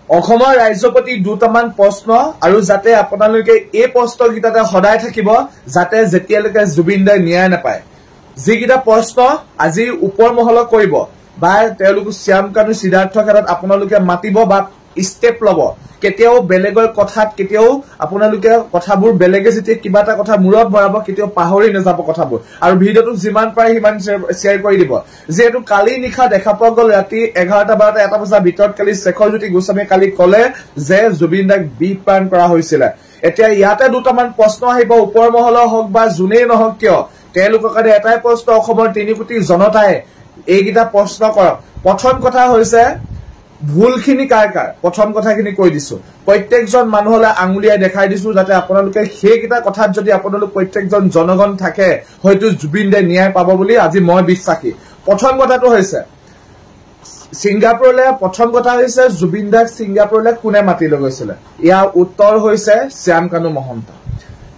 অসমৰ ৰাজ্যৰ প্ৰতি দুটামান প্ৰশ্ন আৰু যাতে আপোনালোকে এই প্ৰশ্নকেইটাতে সদায় থাকিব যাতে যেতিয়ালৈকে জুবিন দাই ন্যায় নাপায় যিকেইটা প্ৰশ্ন আজি ওপৰ মহলত কৰিব বা তেওঁলোক শ্যাম কানু সিদ্ধাৰ্থ ক্ষেত্ৰত আপোনালোকে মাতিব বা ষ্টেপ লব কেতিয়াও বেলেগৰ কথাত কেতিয়াও আপোনালোকে কথাবোৰ বেলেগে যেতিয়া কিবা এটা কথা মূৰত ভৰাব কেতিয়াও পাহৰি নাযাব কথাবোৰ আৰু ভিডিঅটো যিমান পাৰে সিমান শ্বেয়াৰ কৰি দিব যেহেতু কালি নিশা দেখা পোৱা গ'ল ৰাতি 11টা 12টা 1টা বজাৰ ভিতৰত কালি শেখৰজ্যোতি গোস্বামীয়ে কালি ক'লে যে জুবিন দাক বিপ্ৰাণ কৰা হৈছিল এতিয়া ইয়াতে দুটামান প্ৰশ্ন আহিব ওপৰ মহলৰ হওক বা যোনেই নহওক কিয় তেওঁলোকৰ কাৰণে এটাই প্ৰশ্ন অসমৰ 3 কোটি জনতাই এইকেইটা প্ৰশ্ন কৰক প্ৰথম কথা হৈছে ভুলখিনি কাৰ প্ৰথম কথাখিনি কৈ দিছো প্ৰত্যেকজন মানুহলৈ আঙুলিয়াই দেখাই দিছো যাতে আপোনালোকে সেইকেইটা কথাত যদি আপোনালোক প্ৰত্যেকজন জনগণ থাকে হয়তো জুবিন দাই ন্যায় পাব বুলি আজি মই বিশ্বাসী প্ৰথম কথাটো হৈছে সিংগাপুৰলৈ প্ৰথম কথা হৈছে জুবিন দাক সিংগাপুৰলৈ কোনে মাতি লৈ গৈছিল ইয়াৰ উত্তৰ হৈছে শ্যাম কানু মহন্ত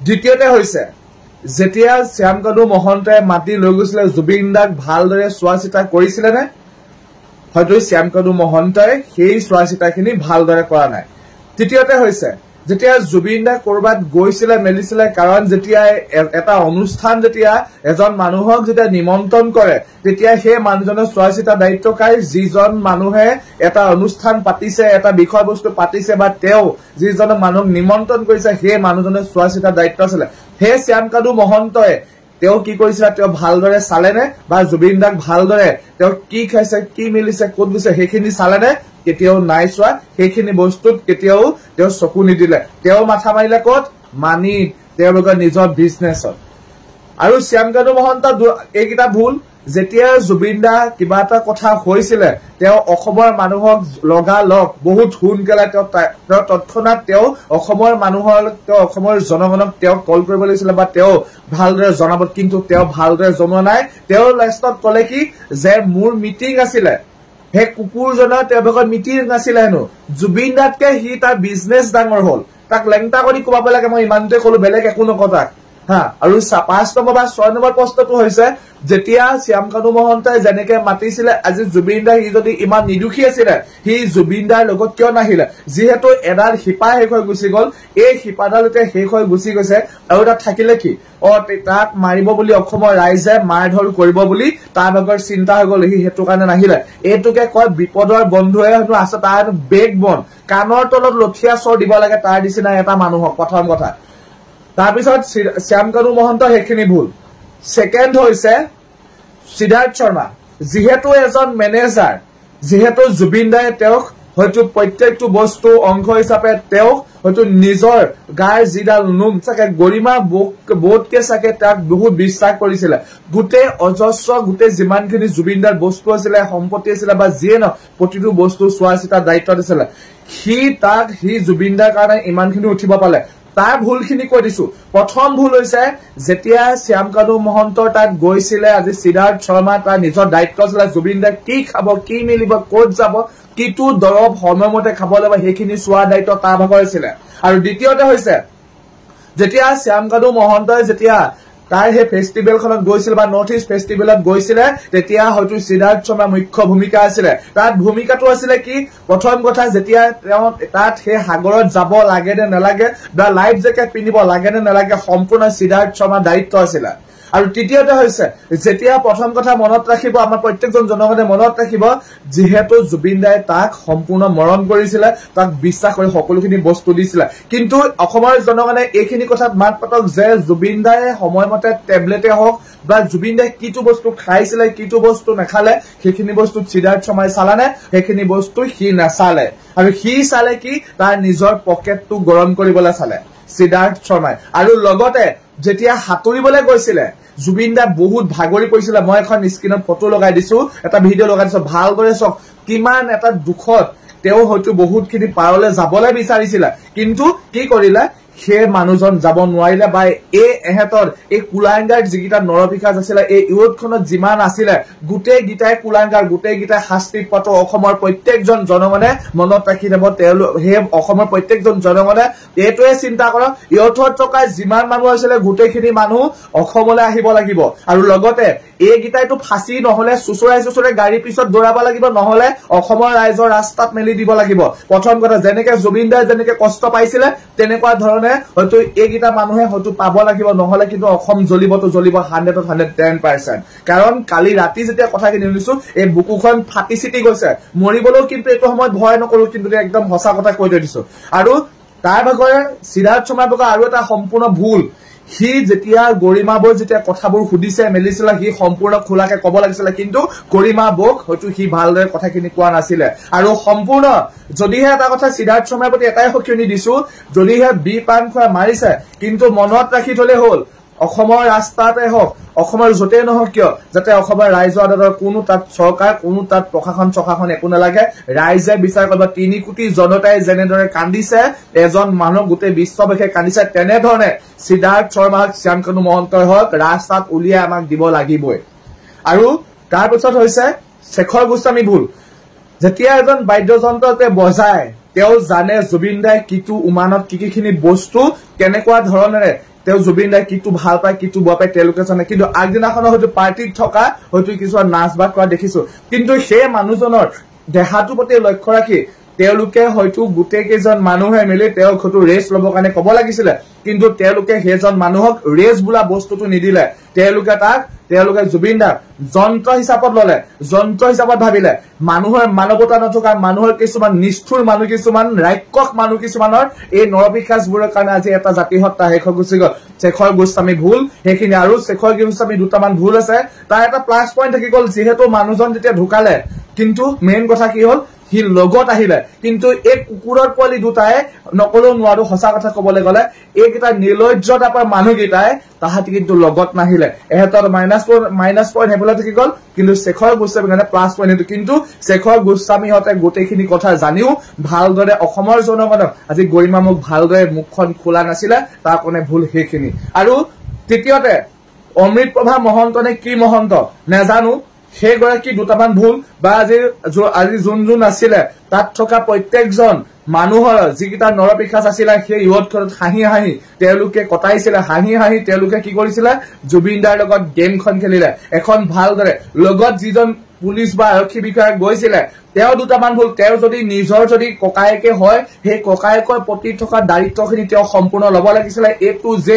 দ্বিতীয়তে হৈছে যেতিয়া শ্যাম কানু মহন্তই মাতি লৈ গৈছিল জুবিন দাক ভালদৰে চোৱা চিতা কৰিছিল নে হয়তো শ্যাম কানু মহন্তই সেই চোৱা চিতাখিনি ভালদৰে কৰা নাই তৃতীয়তে হৈছে যেতিয়া জুবিন দা কৰবাত গৈছিল মেলিছিল কাৰণ যেতিয়া এটা অনুষ্ঠান যেতিয়া এজন মানুহক যেতিয়া নিমন্ত্ৰণ কৰে তেতিয়া সেই মানুহজনৰ চোৱা চিতা দায়িত্বকাৰী যিজন মানুহে এটা অনুষ্ঠান পাতিছে এটা বিষয়বস্তু পাতিছে বা তেওঁ যিজন মানুহক নিমন্ত্ৰণ কৰিছে সেই মানুহজনৰ চোৱা চিতা দায়িত্ব আছিল হে শ্যাম কানু মহন্তই তেওঁ কি কৰিছিল তেওঁ ভালদৰে চালেনে বা জুবিন দাক ভালদৰে তেওঁ কি খাইছে কি মিলিছে ক'ত গৈছে সেইখিনি চালেনে কেতিয়াও নাই চোৱা সেইখিনি বস্তুত কেতিয়াও তেওঁ চকু নিদিলে তেওঁ মাথা মাৰিলে ক'ত মানি তেওঁলোকৰ নিজৰ বিজনেছত আৰু শ্যাম কানু মহন্ত এইকেইটা ভুল যেতিয়া জুবিন দা কিবা এটা কথা হৈছিল তেওঁ অসমৰ মানুহক লগালগ বহুত সোনকালে তেওঁ তৎক্ষণাত তেওঁ অসমৰ মানুহৰ তেওঁ অসমৰ জনগণক তেওঁ কল কৰিব লাগিছিল বা তেওঁ ভালদৰে জনাব কিন্তু তেওঁ ভালদৰে জনোৱা নাই তেওঁ লাষ্টত ক'লে কি যে মোৰ মিটিং আছিল হে কুকুৰজনৰ তেওঁলোকৰ মিটিং নাছিলে হেনো জুবিন দাতকে সি তাৰ বিজনেছ ডাঙৰ হ'ল তাক লেংটা কৰি কোবাব লাগে মই ইমানটোৱে ক'লো বেলেগ একো নকতাক হা আৰু 5 নম্বৰ বা 6 নম্বৰ প্ৰশ্নটো হৈছে যেতিয়া শ্যাম কানু মহন্তই যেনেকে মাতিছিলে আজি জুবিন দা সি যদি ইমান নিদুখী আছিল সি জুবিন দাৰ লগত কিয় নাহিলে যিহেতু এডাল শিপা শেষ হৈ গুচি গ'ল এই শিপাডালতে শেষ হৈ গুচি গৈছে আৰু তাত থাকিলে কি তাক মাৰিব বুলি অসমৰ ৰাইজে মাৰধৰ কৰিব বুলি তাৰ ভাগৰ চিন্তা হৈ গ'ল সি হেতু কাৰণে নাহিলে এইটোকে কয় বিপদৰ বন্ধুৱে হয়তো আছে তাৰ বেগ বন কাণৰ তলত লঠিয়া চৰ দিব লাগে তাৰ নিচিনা এটা মানুহক প্ৰথম কথা তাৰপিছত শ্যাম কানু মহন্ত সেইখিনি ভুল সেকেন্ড হৈছে সিদ্ধাৰ্থ শৰ্মা যেহেতু এজন মেনেজাৰ যেহেতু জুবিন দাই তেওঁক হয়তো প্ৰত্যেকটো বস্তু অংশ হিচাপে তেওঁক হয়তো নিজৰ গাৰ যিডাল নোম চাকে গৰিমা বোধকে চাকে তাক বহুত বিশ্বাস কৰিছিল গোটেই অজস্ৰ গোটেই যিমানখিনি জুবিন দাৰ বস্তু আছিল সম্পত্তি আছিল বা যিয়ে ন প্ৰতিটো বস্তু চোৱা চিতা দায়িত্ব দিছিল সি জুবিন দাৰ কাৰণে ইমানখিনি উঠিব পালে তাৰ ভুলখিনি কৈ দিছো প্ৰথম ভুল হৈছে যেতিয়া শ্যাম কানু মহন্তৰ তাত গৈছিল আজি সিদ্ধাৰ্থ শৰ্মা তাৰ নিজৰ দায়িত্ব আছিল জুবিন দা কি খাব কি মিলিব ক'ত যাব কিটো দৰব সময়মতে খাব লাগিব সেইখিনি চোৱা দায়িত্ব তাৰ ভাগৰ আছিল আৰু দ্বিতীয়তে হৈছে যেতিয়া শ্যাম কানু মহন্তই যেতিয়া তাৰ হে ফেষ্টিভেলখনত গৈছিল বা নৰ্থ ইষ্ট ফেষ্টিভেলত গৈছিল তেতিয়া হয়তো সিদ্ধাৰ্থ শৰ্মা মুখ্য ভূমিকা আছিল তাত ভূমিকাটো আছিল কি প্ৰথম কথা যেতিয়া তেওঁ তাত হে সাগৰত যাব লাগে নে নালাগে বা লাইফ জেকেট পিন্ধিব লাগে নে নালাগে সম্পূৰ্ণ সিদ্ধাৰ্থ শৰ্মা দায়িত্ব আছিল আৰু তৃতীয়তে হৈছে যেতিয়া প্ৰথম কথা মনত ৰাখিব আমাৰ প্ৰত্যেকজন জনগণে মনত ৰাখিব যেহেতু জুবিন দাই তাক সম্পূৰ্ণ মৰম কৰিছিল তাক বিশ্বাস কৰি সকলোখিনি বস্তু দিছিল কিন্তু অসমৰ জনগণে এইখিনি কথাত মাত পাতক যে জুবিন দাই সময়মতে টেবলেটে হওক বা জুবিন দাই কিটো বস্তু খাইছিল কিটো বস্তু নাখালে সেইখিনি বস্তু সিদ্ধাৰ্থ শৰ্মাই চালানে সেইখিনি বস্তু সি নাচালে আৰু সি চালে কি তাৰ নিজৰ পকেটটো গৰম কৰিবলৈ চালে সিদ্ধাৰ্থ শৰ্মাই আৰু লগতে যেতিয়া হাতুৰিবলৈ গৈছিল জুবিন দা বহুত ভাগৰি পৰিছিল মই এখন স্ক্ৰিনত ফটো লগাই দিছো এটা ভিডিঅ' লগাই দিছো ভালদৰে চাওক কিমান এটা দুখত তেওঁ হয়তো বহুতখিনি পাৰলৈ যাবলৈ বিচাৰিছিল কিন্তু কি কৰিলে সেই মানুহজন যাব নোৱাৰিলে বা এহেতৰ এই কুলাংগাৰ যিকেইটা নৰপিশাচ আছিলে এই ইউৰোপখনত যিমান আছিলে গোটেইকেইটাই কুলাংগাৰ গোটেইকেইটাই শাস্তি পাতো অসমৰ প্ৰত্যেকজন জনগণে মনত ৰাখি যাব তেওঁলোক সেই অসমৰ প্ৰত্যেকজন জনগণে এইটোৱে চিন্তা কৰক ইউৰোপত থকা যিমান মানুহ আছিলে গোটেইখিনি মানুহ অসমলৈ আহিব লাগিব আৰু লগতে এইকেইটাইতো ফাঁচি নহলে চুচৰাই গাড়ী পিছত দৌৰাব লাগিব নহলে অসমৰ ৰাইজৰ ৰাস্তাত মেলি দিব লাগিব প্ৰথম কথা যেনেকে জুবিন দাই যেনেকে কষ্ট পাইছিলে তেনেকুৱা ধৰণে হয়তো এইকেইটা মানুহে হয়তো পাব লাগিব নহলে কিন্তু অসম জ্বলিবতো জ্বলিব 110% কাৰণ কালি ৰাতি যেতিয়া কথাখিনি শুনিছো এই বুকুখন ফাটি চিটি গৈছে মৰিবলৈও কিন্তু এইটো সময়ত ভয় নকৰো কিন্তু একদম সঁচা কথা কৈ থৈ দিছো আৰু তাৰ ভাগৰে সিদ্ধাৰ্থ শৰ্মাৰ ভাগৰ আৰু এটা সম্পূৰ্ণ ভুল হি যেতিয়া গৰিমা বৈ যেতিয়া কথাবোৰ সুধিছে মেলিছিল হি সম্পূৰ্ণ খোলাকে কব লাগিছিল কিন্তু গৰিমা বক হয়তো হি ভালদৰে কথাখিনি কোৱা নাছিলে আৰু সম্পূৰ্ণ যদিহে এটা কথা সিদ্ধাৰ্থ শৰ্মাৰ প্ৰতি এটাই সকিয়নি দিছো যদিহে বি পান খোৱা মাৰিছে কিন্তু মনত ৰাখি থলে হ'ল অসমৰ ৰাস্তাতে হওক অসমৰ যতে নহওক কিয় যাতে অসমৰ ৰাইজৰ আদালতৰ কোনো তাত চৰকাৰ কোনো তাত প্ৰশাসন একো নালাগে ৰাইজে বিচাৰ কৰিব 3 কোটি জনতাই যেনেদৰে কান্দিছে এজন মানুহ গোটেই বিশ্ববাসীয়ে কান্দিছে তেনেধৰণে সিদ্ধাৰ্থ শৰ্মা শ্যামকানু মহন্তই হওক ৰাস্তাত উলিয়াই আমাক দিব লাগিবই আৰু তাৰপিছত হৈছে শেখৰ গোস্বামী ভুল যেতিয়া এজন বাদ্যযন্ত্ৰতে বজায় তেওঁ জানে জুবিন দাই কিটো উমানত কিখিনি বস্তু কেনেকুৱা ধৰণেৰে তেওঁ জুবিন দাই কিটো ভাল পায় কিটো বেয়া পায় তেওঁলোকে জানে কিন্তু আগদিনাখন হয়তো পাৰ্টিত থকা হয়তো কিছুমান নাচ বাগ কৰা দেখিছো কিন্তু সেই মানুহজনৰ দেহাটোৰ প্ৰতি লক্ষ্য ৰাখি তেওঁলোকে হয়তো গোটেই কেইজন মানুহে মিলি তেওঁক হয়তো ৰেষ্ট ল'বৰ কাৰণে ক'ব লাগিছিলে কিন্তু তেওঁলোকে সেইজন মানুহক ৰেষ্ট বোলা বস্তুটো নিদিলে তেওঁলোকে জুবিন দাক যন্ত্ৰ হিচাপত ললে যন্ত্ৰ হিচাপত ভাবিলে মানুহৰ মানৱতা নথকা মানুহৰ কিছুমান নিষ্ঠুৰ মানুহ কিছুমান ৰাক্ষস মানুহ কিছুমানৰ এই নৰপিশাচবোৰৰ কাৰণে আজি এটা জাতি হত্যা শেষ হৈ গুচি গ'ল শেখৰ গোস্বামী ভুল সেইখিনি আৰু শেখৰ গোস্বামী দুটামান ভুল আছে তাৰ এটা প্লাছ পইণ্ট থাকি গ'ল যিহেতু মানুহজন যেতিয়া ঢুকালে কিন্তু মেইন কথা কি হ'ল হি লগত আহিলে কিন্তু এই কুকুৰৰ পোৱালি দুটাই নকলেও নোৱাৰো সঁচা কথা কবলৈ গলে এইকেইটা নিৰ্লজ্জতাৰ মানুহকেইটাই তাহাঁতি কিন্তু লগত নাহিলে এহেঁতৰ মাইনাছ পইণ্ট সেইফালে থাকি গ'ল কিন্তু শেখৰ গোস্বামীৰ কাৰণে প্লাছ পইণ্ট কিন্তু শেখৰ গোস্বামীহঁতে গোটেইখিনি কথা জানিও ভালদৰে অসমৰ জনগণক আজি গৰিমা মোক ভালদৰে মুখখন খোলা নাছিলে তাৰ কাৰণে ভুল সেইখিনি আৰু তৃতীয়তে অমৃত প্ৰভা মহন্ত নে কি মহন্ত নাজানো সেইগৰাকী দুটামান ভুল বা আজি যোন আছিলে তাত থকা প্ৰত্যেকজন মানুহৰ যিকেইটা নৰপিশাচ আছিলে সেই ইউৰোপখনত হাঁহি তেওঁলোকে কটাইছিলে হাঁহি তেওঁলোকে কি কৰিছিলে জুবিন দাৰ লগত গেমখন খেলিলে এখন ভালদৰে লগত যিজন পুলিচ বা আৰক্ষী বিষয়া গৈছিলে তেওঁ দুটামান ভুল তেওঁ যদি নিজৰ যদি ককায়েকে হয় সেই ককায়েকৰ প্ৰতি থকা দায়িত্বখিনি তেওঁ সম্পূৰ্ণ ল'ব লাগিছিলে A to Z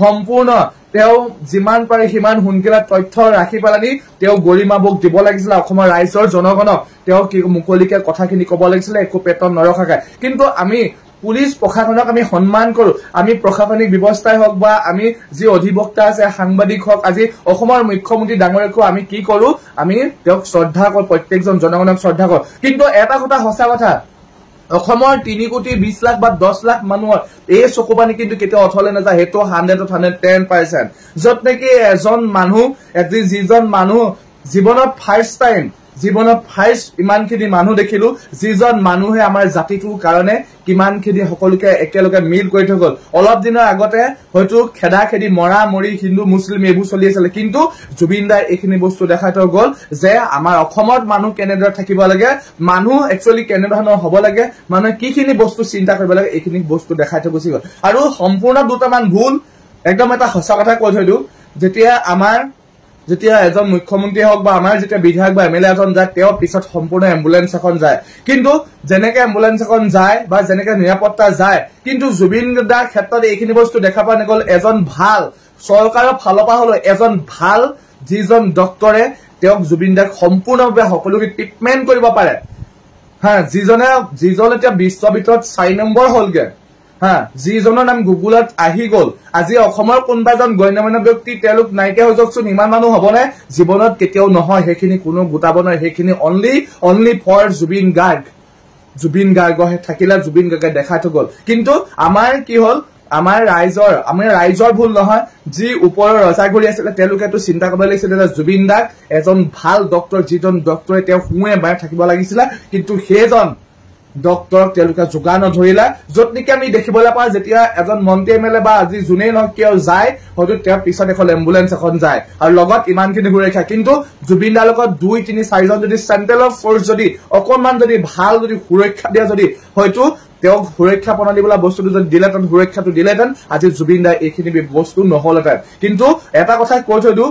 সম্পূৰ্ণ তেওঁ যিমান পাৰে সিমান সোনকালে তথ্য ৰাখি পেলানি তেওঁ গৰিমা বক দিব লাগিছিলে অসমৰ ৰাইজৰ জনগণক তেওঁ কি মুকলিকে কথাখিনি ক'ব লাগিছিলে একো পেটন নৰখাকে কিন্তু আমি পুলিচ প্ৰশাসনক আমি সন্মান কৰো আমি প্ৰশাসনিক ব্যৱস্থাই হওক বা আমি যি অধিবক্তা আছে সাংবাদিক হওক আজি অসমৰ মুখ্যমন্ত্ৰী ডাঙৰীয়াকো আমি কি কৰো আমি তেওঁক শ্ৰদ্ধা কৰো প্ৰত্যেকজন জনগণক শ্ৰদ্ধা কৰো কিন্তু এটা কথা সঁচা কথা অসমৰ 3 কোটি 20 লাখ বা 10 লাখ মানুহৰ এই চকুপানী কিন্তু কেতিয়াও অথলে নাযায় হেতো 110% যত নেকি এজন মানুহ যিজন মানুহ জীৱনত ফাৰ্ষ্ট ইমানখিনি মানুহ দেখিলো যিজন মানুহে আমাৰ জাতিটোৰ কাৰণে কিমানখিনি সকলোকে একেলগে মিল কৰি থৈ গ'ল অলপ দিনৰ আগতে হয়তো খেদি মৰা মৰি হিন্দু মুছলিম এইবোৰ চলি আছিল কিন্তু জুবিন দাই এইখিনি বস্তু দেখাই থৈ গ'ল যে আমাৰ অসমত মানুহ কেনেদৰে থাকিব লাগে মানুহ একচুৱেলি কেনেধৰণৰ হ'ব লাগে মানুহে কিখিনি বস্তু চিন্তা কৰিব লাগে এইখিনি বস্তু দেখাই থৈ গুচি গ'ল আৰু সম্পূৰ্ণ দুটামান ভুল একদম এটা সঁচা কথা কৈ থৈ দিওঁ যেতিয়া এজন মুখ্যমন্ত্ৰী হওক বা আমাৰ যেতিয়া বিধায়ক বা এমএলএ এজন যায় তেওঁ পিছত সম্পূৰ্ণ এম্বুলেন্স এখন যায় কিন্তু যেনেকে এম্বুলেন্স এখন যায় বা যেনেকে নিৰাপত্তা যায় কিন্তু জুবিন দাৰ ক্ষেত্ৰত এইখিনি বস্তু দেখা পোৱা নগ'ল এজন ভাল চৰকাৰৰ ফালৰ পৰা হলো এজন ভাল যিজন ডক্টৰে তেওঁক জুবিন দাক সম্পূৰ্ণভাৱে সকলোকে ট্ৰিটমেণ্ট কৰিব পাৰে যিজন এতিয়া বিশ্বৰ ভিতৰত 4 নম্বৰ হলগে যিজনৰ নাম গুগলত আহি গ'ল আজি অসমৰ কোনোবা এজন গণ্যমান্য ব্যক্তি তেওঁলোক নাইকিয়া হৈ যাওকচোন ইমান মানুহ হ'বনে জীৱনত কেতিয়াও নহয় সেইখিনি কোনো গোটাব নোৱাৰে সেইখিনি অনলি ফৰ জুবিন গাৰ্গহে থাকিলে জুবিন গাৰ্গে দেখাই থৈ গ'ল কিন্তু আমাৰ কি হ'ল আমাৰ ৰাইজৰ ভুল নহয় যি ওপৰৰ ৰজাঘৰি আছিলে তেওঁলোকেতো চিন্তা কৰিব লাগিছিলে যে জুবিন দাক এজন ভাল ডক্টৰ যিজন ডক্টৰে তেওঁ শুৱে বাই থাকিব লাগিছিলে কিন্তু সেইজন ডক্টৰক তেওঁলোকে যোগান নধৰিলে য'ত নেকি আমি দেখিবলৈ পাওঁ যেতিয়া এজন মন্ত্ৰী এমএলএ বা আজি যোনেই নহওক কিয় যায় হয়তো তেওঁৰ পিছত এখন এম্বুলেন্স এখন যায় আৰু লগত ইমানখিনি সুৰক্ষা কিন্তু জুবিন দাৰ লগত 2-3-4জন যদি চেন্ট্ৰেলৰ ফৰ্চ যদি অকণমান যদি ভাল যদি সুৰক্ষা দিয়া যদি হয়তো তেওঁক সুৰক্ষা প্ৰণালী বোলা বস্তুটো যদি দিলেহেঁতেন সুৰক্ষাটো দিলেহেঁতেন আজি জুবিন দাই এইখিনি বস্তু নহ'লহেঁতেন কিন্তু এটা কথা কৈ থৈ দিওঁ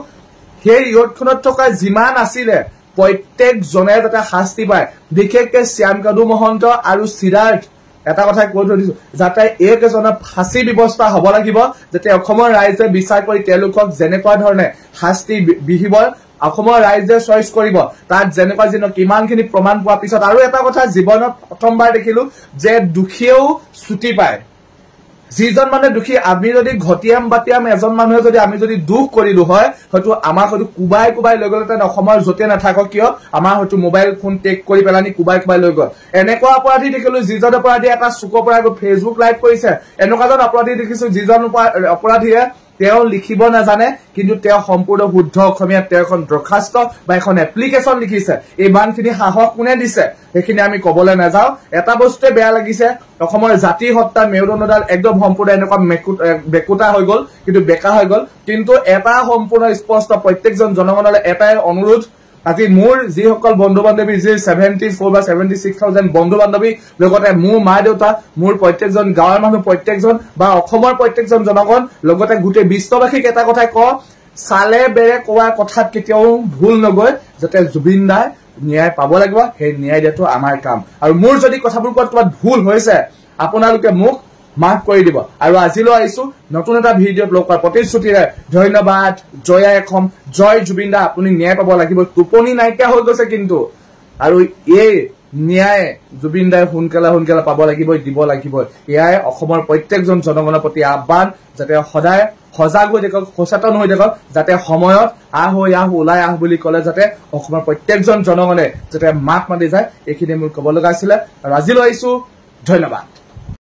সেই ৰোডখনত থকা যিমান আছিলে প্ৰত্যেকজনে যাতে শাস্তি পায় বিশেষকৈ শ্যাম কানু মহন্ত আৰু সিদ্ধাৰ্থ এটা কথা কৈ থৈ দিছো যাতে এইকেইজনৰ ফাঁচী ব্যৱস্থা হ'ব লাগিব যাতে অসমৰ ৰাইজে বিচাৰ কৰি তেওঁলোকক যেনেকুৱা ধৰণে শাস্তি বিহিব অসমৰ ৰাইজে চইচ কৰিব তাত যেনেকুৱা যেন কিমানখিনি প্ৰমাণ পোৱাৰ পিছত আৰু এটা কথা জীৱনত প্ৰথমবাৰ দেখিলো যে দুখীয়েও ছুটি পায় যিজন মানে দুখী আমি যদি ঘটিয়াম বাটিয়াম এজন মানুহে যদি আমি যদি দুখ কৰিলো হয় হয়তো আমাক হয়তো কুবাই কুবাই লৈ গ'লে অসমৰ য'তে নাথাকক কিয় আমাৰ হয়তো মোবাইল ফোন টেক কৰি পেলানি কুবাই কুবাই লৈ গ'ল এনেকুৱা অপৰাধী দেখিলো যিজন অপৰাধী এটা চুকৰ পৰা ফেচবুক লাইভ কৰিছে এনেকুৱাজন অপৰাধী দেখিছো যিজন অপৰাধীয়ে তেওঁ লিখিব নাজানে কিন্তু তেওঁ সম্পূৰ্ণ শুদ্ধ অসমীয়াত তেওঁ এখন দৰখাস্ত বা এখন এপ্লিকেশ্যন লিখিছে এই বানখিনি সাহস কোনে দিছে সেইখিনি আমি কবলৈ নাযাওঁ এটা বস্তুৱে বেয়া লাগিছে অসমৰ জাতি হত্যা মেৰুদণ্ডডাল একদম সম্পূৰ্ণ এনেকুৱা বেকুটা হৈ গ'ল কিন্তু বেকা হৈ গ'ল কিন্তু এটা সম্পূৰ্ণ স্পষ্ট প্ৰত্যেকজন জনগণলৈ এটাই অনুৰোধ আজি মোৰ যিসকল বন্ধু বান্ধৱী যি 74 বা 76,000 বন্ধু বান্ধৱী লগতে মোৰ মা দেউতা মোৰ প্ৰত্যেকজন গাঁৱৰ মানুহ প্ৰত্যেকজন বা অসমৰ প্ৰত্যেকজন জনগণ লগতে গোটেই বিশ্ববাসীক এটা কথাই কওঁ চালে বেৰে কোৱা কথাত কেতিয়াও ভুল নগৈ যাতে জুবিন দাই ন্যায় পাব লাগিব সেই ন্যায় দিয়াটো আমাৰ কাম আৰু মোৰ যদি কথাবোৰ কোৱাত ভুল হৈছে আপোনালোকে মোক মাফ কৰি দিব আৰু আজিলৈ আহিছো নতুন এটা ভিডিঅ'ত লগ কৰাৰ প্ৰতিশ্ৰুতিৰে ধন্যবাদ জয় অসম জয় জুবিন দা আপুনি ন্যায় পাব লাগিব টোপনি নাইকিয়া হৈ গৈছে কিন্তু আৰু এই ন্যায় জুবিন দাই সোনকালে পাব লাগিব দিব লাগিব এয়াই অসমৰ প্ৰত্যেকজন জনগণৰ প্ৰতি আহ্বান যাতে সদায় সজাগ হৈ থাকক সচেতন হৈ থাকক যাতে সময়ত ওলাই আহ বুলি ক'লে যাতে অসমৰ প্ৰত্যেকজন জনগণে যাতে মাত মাতি যায় এইখিনি মোৰ ক'ব লগা আছিলে আৰু আজিলৈ আহিছো ধন্যবাদ।